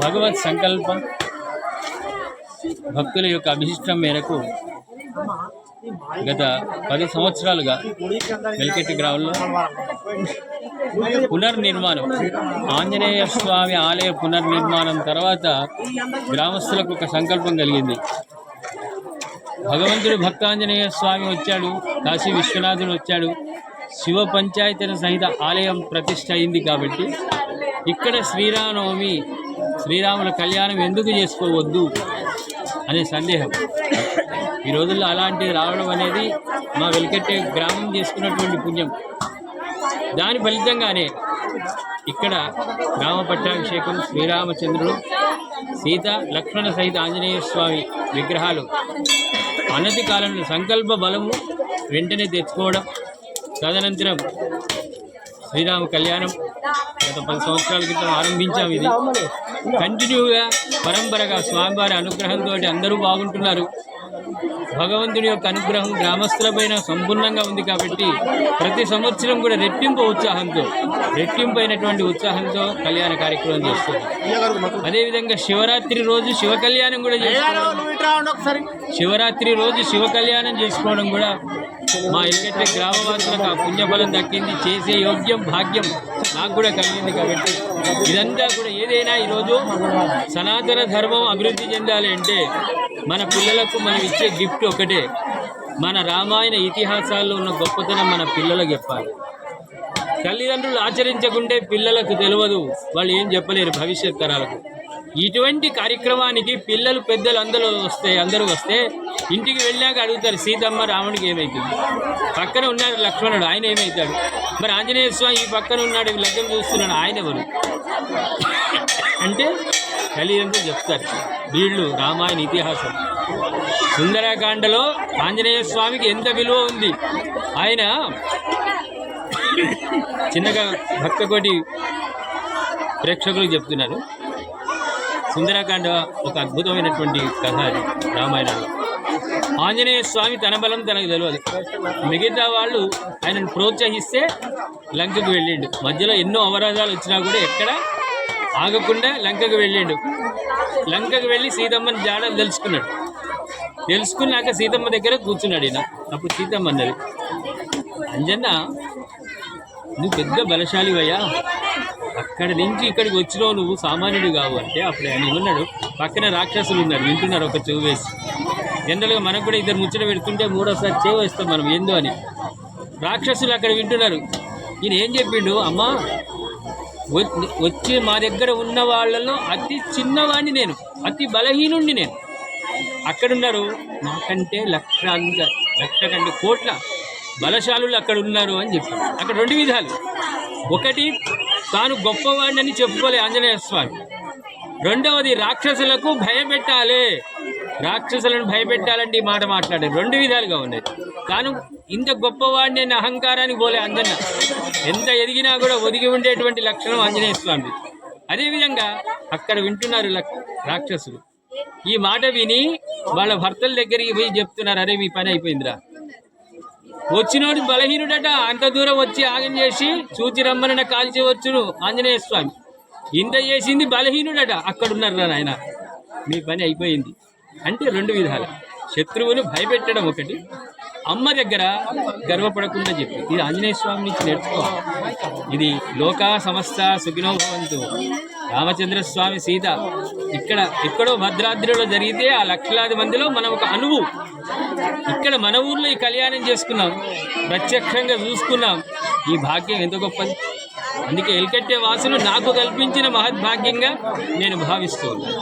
భగవత్ సంకల్పం భక్తుల యొక్క అభిష్టం మేరకు గత 10 సంవత్సరాలుగా వెల్కెట్టి గ్రామంలో పునర్నిర్మాణం, ఆంజనేయ స్వామి ఆలయ పునర్నిర్మాణం తర్వాత గ్రామస్తులకు ఒక సంకల్పం కలిగింది. భగవంతుడు భక్తాంజనేయ స్వామి వచ్చాడు, కాశీ విశ్వనాథుడు వచ్చాడు, శివ పంచాయతన సహిత ఆలయం ప్రతిష్ఠ అయింది. కాబట్టి ఇక్కడ శ్రీరామనవమి, శ్రీరాముల కళ్యాణం ఎందుకు చేసుకోవద్దు అనే సందేహం. ఈ రోజుల్లో అలాంటివి రావడం అనేది మా వెల్కెట్టే గ్రామం చేసుకున్నటువంటి పుణ్యం. దాని ఫలితంగానే ఇక్కడ రామ పట్టాభిషేకం, శ్రీరామచంద్రుడు, సీత లక్ష్మణ సహిత ఆంజనేయ స్వామి విగ్రహాలు అనతి కాలంలో సంకల్ప బలము వెంటనే తెచ్చుకోవడం, తదనంతరం శ్రీరామ కళ్యాణం గత 10 సంవత్సరాల క్రితం ఆరంభించాం. ఇది కంటిన్యూగా పరంపరగా స్వామివారి అనుగ్రహంతో అందరూ బాగుంటున్నారు. భగవంతుని యొక్క అనుగ్రహం గ్రామస్తులపైన సంపూర్ణంగా ఉంది. కాబట్టి ప్రతి సంవత్సరం కూడా రెట్టింపు అయినటువంటి ఉత్సాహంతో కళ్యాణ కార్యక్రమం చేస్తుంది. అదేవిధంగా శివరాత్రి రోజు శివ కళ్యాణం కూడా చేసుకోవడం, శివరాత్రి రోజు శివ కళ్యాణం చేసుకోవడం కూడా మా వెల్కెట్టే గ్రామవాసులకు ఆ పుణ్యఫలం దక్కింది. చేసే యోగ్యం భాగ్యం నాకు కూడా కలిగింది. కాబట్టి ఇదంతా కూడా ఏదైనా ఈరోజు సనాతన ధర్మం అభివృద్ధి చెందాలి అంటే మన పిల్లలకు మనం ఇచ్చే గిఫ్ట్ ఒకటే. మన రామాయణ ఇతిహాసాల్లో ఉన్న గొప్పతనం మన పిల్లలకు చెప్పాలి. తల్లిదండ్రులు ఆచరించకుంటే పిల్లలకు తెలియదు, వాళ్ళు ఏం చెప్పలేరు భవిష్యత్ తరాలకు. ఇటువంటి కార్యక్రమానికి పిల్లలు పెద్దలు అందరూ వస్తే ఇంటికి వెళ్ళాక అడుగుతారు, సీతమ్మ రాముడికి ఏమవుతుంది, పక్కన ఉన్నాడు లక్ష్మణుడు, ఆయన ఏమవుతాడు, మరి ఆంజనేయ స్వామి ఈ పక్కన ఉన్నాడు, లగ్నం చూస్తున్నాడు, ఆయన ఎవరు అంటే తల్లిదండ్రులు చెప్తారు. వీళ్ళు రామాయణ ఇతిహాసం. సుందరకాండలో ఆంజనేయ స్వామికి ఎంత విలువ ఉంది. ఆయన చిన్నగా భక్తకోటి ప్రేక్షకులకు చెప్తున్నారు. సుందరకాండ ఒక అద్భుతమైనటువంటి కథ. అది రామాయణంలో ఆంజనేయ స్వామి తన బలం తనకు తెలియదు. మిగతా వాళ్ళు ఆయనను ప్రోత్సహిస్తే లంకకు వెళ్ళిండు. మధ్యలో ఎన్నో అవరోధాలు వచ్చినా కూడా ఎక్కడ ఆగకుండా లంకకు వెళ్ళిండు. లంకకు వెళ్ళి సీతమ్మని జాడలు తెలుసుకున్నాక సీతమ్మ దగ్గర కూర్చున్నాడు ఈయన. అప్పుడు సీతమ్మ అన్నది, అంజన్న నువ్వు పెద్ద బలశాలివయ్యా, అక్కడి నుంచి ఇక్కడికి వచ్చినావు, నువ్వు సామాన్యుడు కావు అంటే అప్పుడు ఆయన ఉన్నాడు. పక్కన రాక్షసులు ఉన్నారు, వింటున్నారు ఒక చెవు వేసి. జనరల్గా మనకు కూడా ఇద్దరు ముచ్చట పెడుతుంటే మూడోసారి చెవు వేస్తాం మనం ఏందో అని. రాక్షసులు అక్కడ వింటున్నారు. ఈయన ఏం చెప్పిండు, అమ్మా వచ్చి మా దగ్గర ఉన్న వాళ్ళలో అతి చిన్నవాడిని నేను, అతి బలహీనుండి నేను. అక్కడున్నారు నాకంటే లక్ష కంటే కోట్ల బలశాలులు అక్కడ ఉన్నారు అని చెప్పి. అక్కడ 2 విధాలు. ఒకటి, తాను గొప్పవాడిని చెప్పుకోలే ఆంజనేయ స్వామి. రెండవది, రాక్షసులకు భయపెట్టాలి, రాక్షసులను భయపెట్టాలంటే ఈ మాట మాట్లాడారు. 2 విధాలుగా ఉన్నాయి. తాను ఇంత గొప్పవాడిని అనే అహంకారానికి పోలే అంజన్న. ఎంత ఎదిగినా కూడా ఒదిగి ఉండేటువంటి లక్షణం ఆంజనేయ స్వామి. అదేవిధంగా అక్కడ వింటున్నారు రాక్షసులు. ఈ మాట విని వాళ్ళ భర్తల దగ్గరికి పోయి చెప్తున్నారు, అరే మీ పని అయిపోయిందిరా, వచ్చినోడు బలహీనుడట, అంత దూరం వచ్చి ఆగం చేసి చూచి రమ్మన కాల్చేవచ్చును ఆంజనేయ స్వామి, ఇంత చేసింది బలహీనుడట, అక్కడున్నారు నాయన, మీ పని అయిపోయింది అంటే 2 విధాలు. శత్రువును భయపెట్టడం ఒకటి, అమ్మ దగ్గర గర్వపడకుండా చెప్పి. ఇది ఆంజనేయ స్వామి నుంచి నేర్చుకోవాలి. ఇది లోకా సమస్త సుఖినో భవంతు. రామచంద్ర స్వామి సీత ఇక్కడ ఎక్కడో భద్రాద్రిలో జరిగితే ఆ లక్షలాది మందిలో మనం ఒక అణువు. ఇక్కడ మన ఊర్లో ఈ కళ్యాణం చేసుకున్నాం, ప్రత్యక్షంగా చూసుకున్నాం. ఈ భాగ్యం ఎంత గొప్పది. అందుకే వెల్కెట్టే వాసులు నాకు కల్పించిన మహద్భాగ్యంగా నేను భావిస్తూ ఉన్నాను.